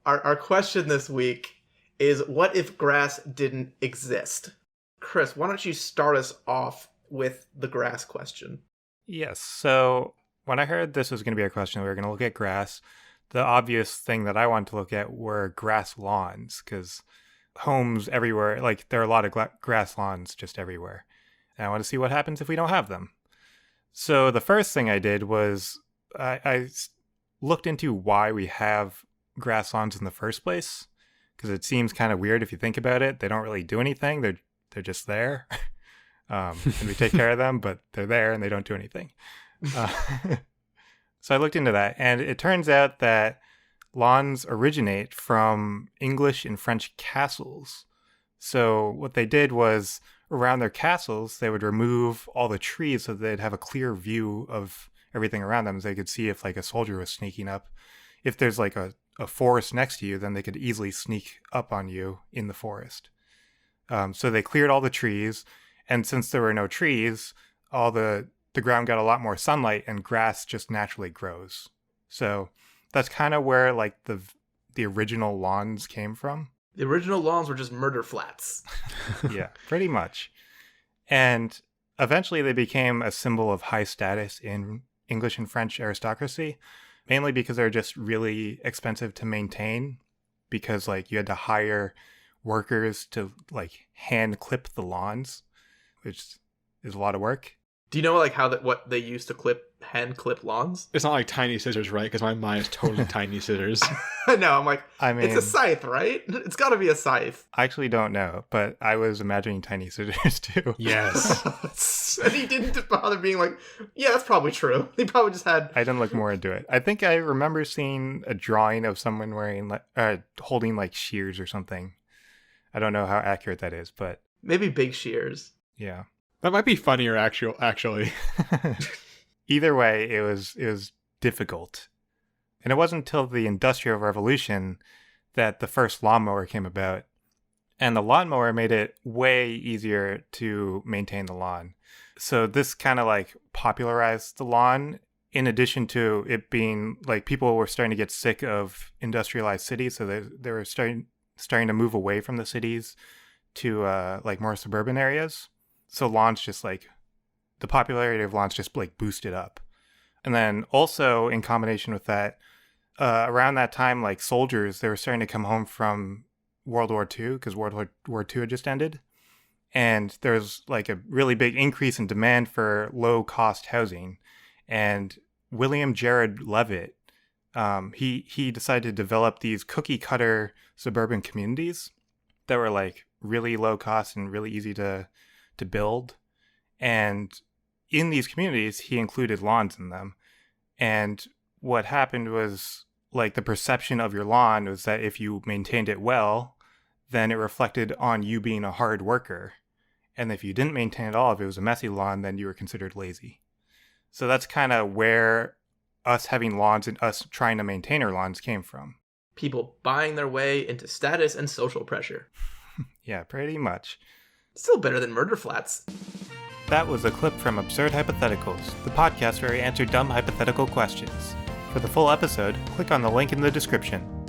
Our question this week is, what if grass didn't exist? Chris, why don't you start us off with the grass question? Yes. So when I heard this was going to be a question, we were going to look at grass. The obvious thing that I wanted to look at were grass lawns, because homes everywhere, like there are a lot of grass lawns just everywhere. And I want to see what happens if we don't have them. So the first thing I did was I looked into why we have grass lawns in the first place, because it seems kind of weird if you think about it. They don't really do anything. They're just there. And we take care of them, but they're there and they don't do anything. So I looked into that, and it turns out that lawns originate from English and French castles. So what they did was, around their castles, they would remove all the trees so they'd have a clear view of everything around them, so they could see if like a soldier was sneaking up. If there's like a forest next to you, then they could easily sneak up on you in the forest. So they cleared all the trees, and since there were no trees, all the ground got a lot more sunlight, and grass just naturally grows. So that's kind of where like the original lawns came from. The original lawns were just murder flats. Yeah, pretty much. And eventually they became a symbol of high status in English and French aristocracy, mainly because they're just really expensive to maintain, because like you had to hire workers to like hand clip the lawns, which is a lot of work. Do you know like what they used to hand clip lawns? It's not like tiny scissors, right? Because my mind is totally tiny scissors. No, I'm like, I mean, it's a scythe, right? It's got to be a scythe. I actually don't know, but I was imagining tiny scissors too. Yes. And he didn't bother being like, yeah, that's probably true. He probably just had... I didn't look more into it. I think I remember seeing a drawing of someone holding like shears or something. I don't know how accurate that is, but... Maybe big shears. Yeah. That might be funnier, actually. Either way, it was difficult. And it wasn't until the Industrial Revolution that the first lawnmower came about. And the lawnmower made it way easier to maintain the lawn. So this kind of like popularized the lawn, in addition to it being like people were starting to get sick of industrialized cities. So they were starting to move away from the cities to like more suburban areas. So lawns just like, the popularity of lawns just like boosted up. And then also in combination with that, around that time, like soldiers, they were starting to come home from World War II, because World War II had just ended. And there's like a really big increase in demand for low cost housing. And William Jared Levitt, he decided to develop these cookie cutter suburban communities that were like really low cost and really easy to build. And in these communities, he included lawns in them. And what happened was, like, the perception of your lawn was that if you maintained it well, then it reflected on you being a hard worker. And if you didn't maintain it all, if it was a messy lawn, then you were considered lazy. So that's kind of where us having lawns and us trying to maintain our lawns came from. People buying their way into status and social pressure. Yeah, pretty much. Still better than murder flats. That was a clip from Absurd Hypotheticals, the podcast where we answer dumb hypothetical questions. For the full episode, click on the link in the description.